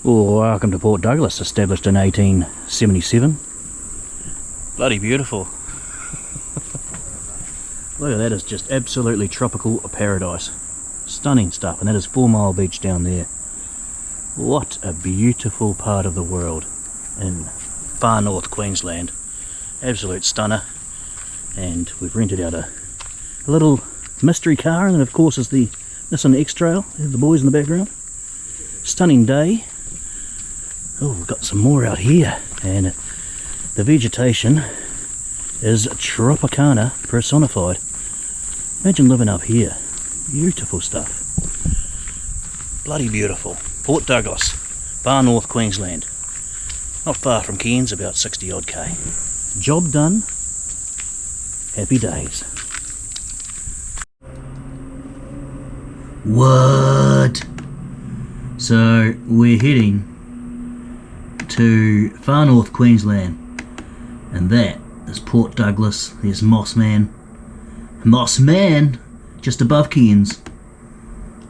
Well, welcome to Port Douglas, established in 1877. Bloody beautiful. Look at that, it's just absolutely tropical paradise. Stunning stuff, and that is 4 Mile Beach down there. What a beautiful part of the world in far north Queensland. Absolute stunner. And we've rented out a little mystery car, and then of course is the Nissan X-Trail. There's the boys in the background. Stunning day. Oh, we've got some more out here, and the vegetation is Tropicana personified. Imagine living up here. Beautiful stuff. Bloody beautiful. Port Douglas, far north Queensland. Not far from Cairns, about 60 odd K. Job done. Happy days. What? So we're heading to far north Queensland, and that is Port Douglas. There's Mossman, just above Cairns.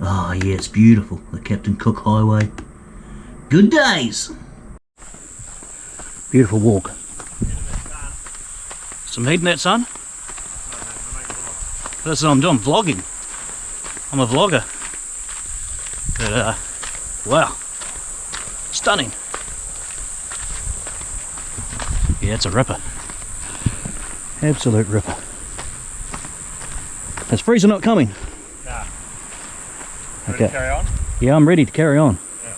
Oh yeah, it's beautiful, the Captain Cook Highway. Good days. Beautiful walk. Some heat in that, sun. That's what I'm doing, vlogging. I'm a vlogger. But wow, stunning. Yeah, it's a ripper. Absolute ripper. Is Freezer not coming? Nah. Okay. Ready to carry on? Yeah, I'm ready to carry on. Yeah,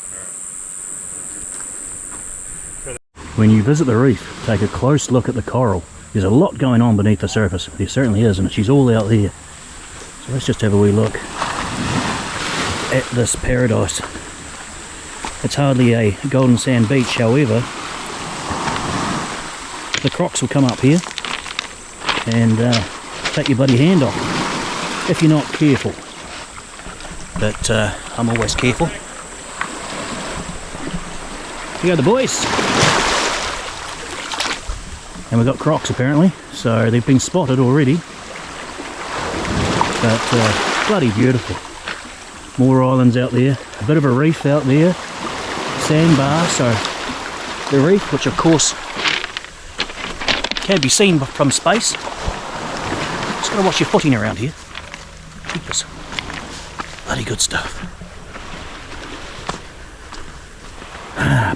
right. When you visit the reef, take a close look at the coral. There's a lot going on beneath the surface. There certainly is, and she's all out there. So let's just have a wee look at this paradise. It's hardly a golden sand beach, however, the crocs will come up here and take your bloody hand off if you're not careful. But I'm always careful. Here go the boys. And we've got crocs apparently, so they've been spotted already. But bloody beautiful. More islands out there, a bit of a reef out there, sandbar, so the reef, which of course can be seen from space. Just gotta watch your footing around here. Jeepers. Bloody good stuff.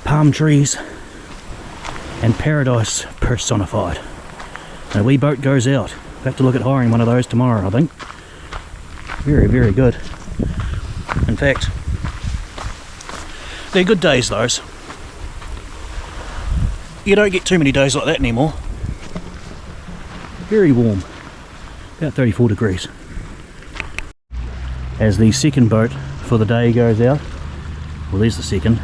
Palm trees and paradise personified. And a wee boat goes out. We'll have to look at hiring one of those tomorrow, I think. Very, very good. In fact, they're good days, those. You don't get too many days like that anymore. Very warm, about 34 degrees. As the second boat for the day goes out, well, there's the second,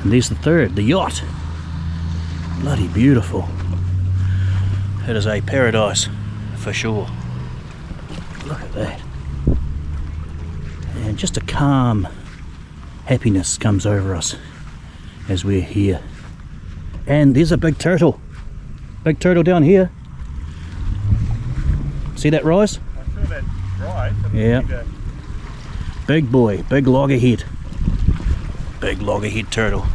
and there's the third, the yacht. Bloody beautiful. It is a paradise for sure. Look at that. And just a calm happiness comes over us as we're here. And there's a big turtle. Big turtle down here. See that rise? I'm sure that's right. Yeah. Big boy, big loggerhead. Big loggerhead turtle.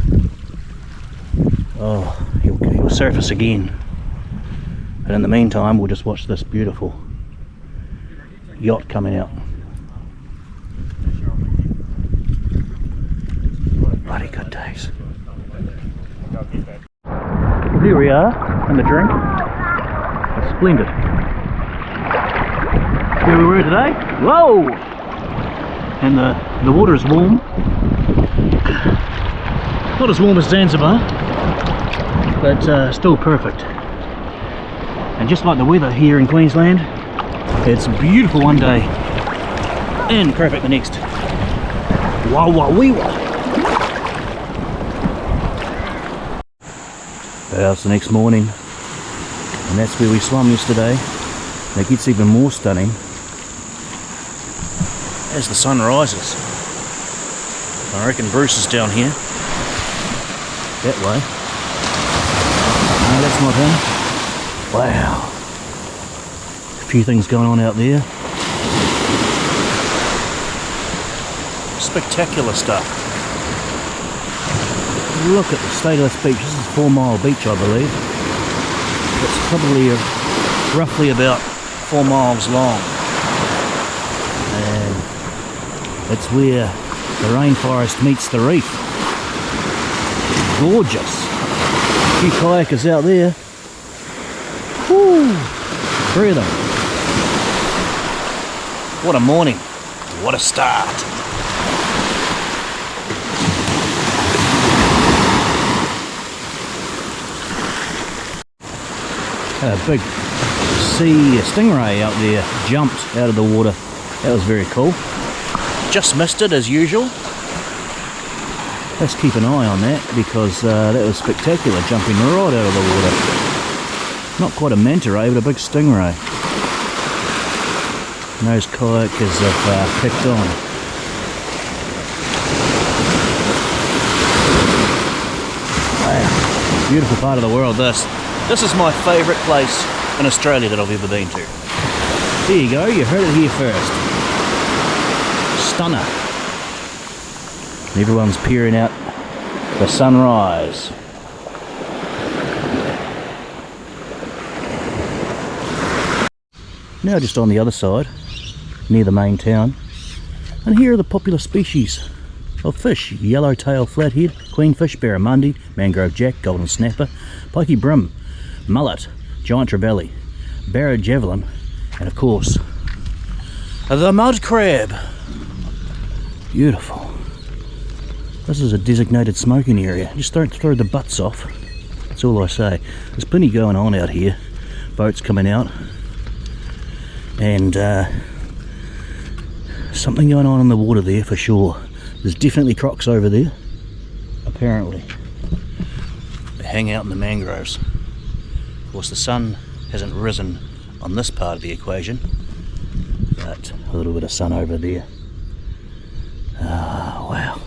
Oh, he'll surface again. But in the meantime, we'll just watch this beautiful yacht coming out. Bloody good days. Here we are, in the drink. It's splendid. Here we were today. Whoa! And the water is warm. Not as warm as Zanzibar, but still perfect. And just like the weather here in Queensland, it's beautiful one day and perfect the next. Wah wah wee wah. It's the next morning, and that's where we swam yesterday. And it gets even more stunning as the sun rises. I reckon Bruce is down here. That way. No, that's not him. Wow. A few things going on out there. Spectacular stuff. look at the state of this beach. This is 4 Mile Beach, I believe. It's probably roughly about 4 miles long. And it's where the rainforest meets the reef. Gorgeous. A few kayakers out there. Woo! 3 of them. What a morning. What a start. A big sea stingray out there jumped out of the water. That was very cool. Just missed it as usual. Let's keep an eye on that because that was spectacular, jumping right out of the water. Not quite a manta ray, but a big stingray. And those kayakers have picked on. Wow, beautiful part of the world this. This is my favourite place in Australia that I've ever been to. There you go, you heard it here first. Stunner. And everyone's peering out the sunrise. Now just on the other side, near the main town. And here are the popular species of fish. Yellowtail flathead, queenfish, barramundi, mangrove jack, golden snapper, pikey brim, mullet, giant trevally, barrow javelin, and of course the mud crab. Beautiful. This is a designated smoking area. Just don't throw the butts off. That's all I say. There's plenty going on out here. Boats coming out. And something going on in the water there for sure. There's definitely crocs over there. Apparently. They hang out in the mangroves. Of course the sun hasn't risen on this part of the equation, but a little bit of sun over there. Ah, wow,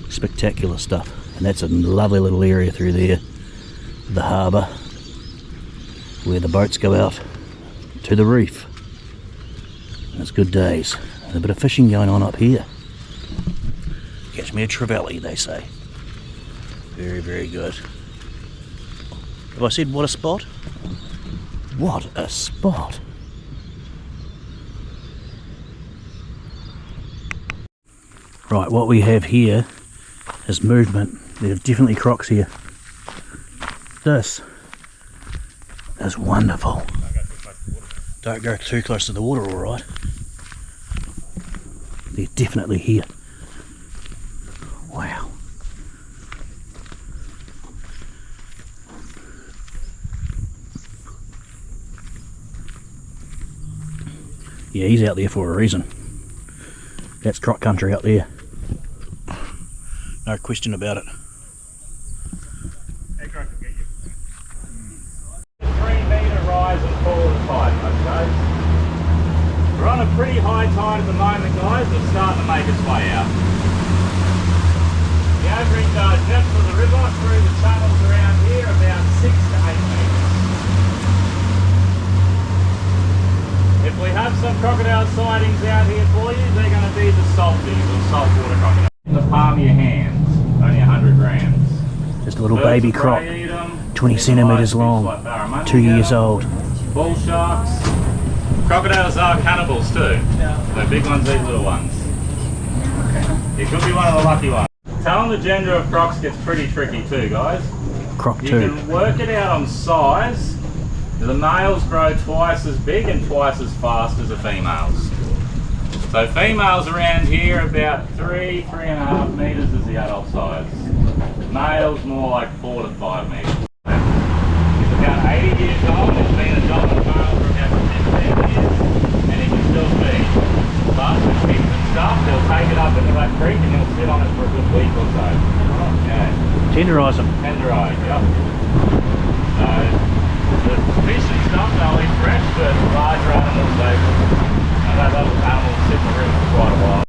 spectacular stuff. And that's a lovely little area through there, the harbour, where the boats go out to the reef. And it's good days. And a bit of fishing going on up here. Catch me a trevally, they say. Very, very good. Have I said what a spot? What a spot! Right, what we have here is movement. There's definitely crocs here. This is wonderful. Don't go too close to the water, alright? They're definitely here. Wow. Yeah, he's out there for a reason. That's croc country out there. No question about it. Hey, Croc, get you. 3-metre rise and fall of the tide, guys. We're on a pretty high tide at the moment, guys. It's starting to make its way out. The average depth of the river through the channels around here about 6 to 8 metres. If we have some crocodile sightings out here for you, they're going to be the salties or saltwater crocodiles. In the palm of your hands, only 100 grams. Just a little baby croc, 20 centimetres long, 2 years old. Bull sharks. Crocodiles are cannibals too. The big ones eat little ones. You could be one of the lucky ones. Telling the gender of crocs gets pretty tricky too, guys. Croc You too. can work it out on size. The males grow twice as big and twice as fast as the females. So females around here about 3.5 metres is the adult size. Males more like 4 to 5 metres. He's about 80 years old, he's been a dominant male for about 15 years, and he can still feed. But with pigs and stuff, they'll take it up into that creek and he'll sit on it for a good week or so. Yeah. Tenderise them. Tenderise, yep. So, the fish and stuff, they'll eat fresh, but larger animals, that little animals sit in the river for quite a while.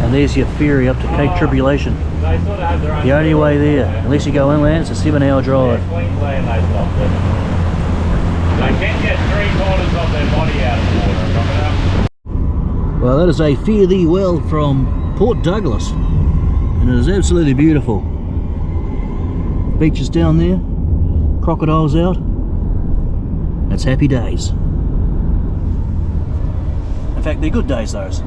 And there's your ferry up to Cape Tribulation. They sort of have their own... The only way there, unless you go inland, it's a 7-hour drive. Yeah, Queensland they stop living. They can get 3/4 of their body out of the water. Well, that is a Fare Thee Well from Port Douglas, and it is absolutely beautiful. beaches down there, crocodiles out. That's happy days. In fact, they're good days, those.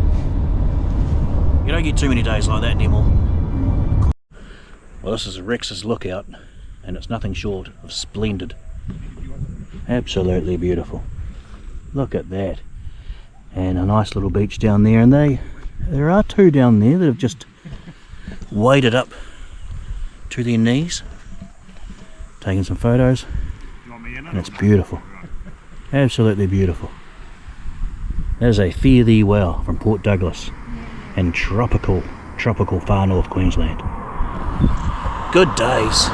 You don't get too many days like that anymore. Well, this is Rex's lookout, and it's nothing short of splendid. Absolutely beautiful. Look at that. And a nice little beach down there, and there are two down there that have just waded up to their knees, taking some photos, and it's beautiful. Absolutely beautiful. That is a fare thee well from Port Douglas and tropical far north Queensland. Good days.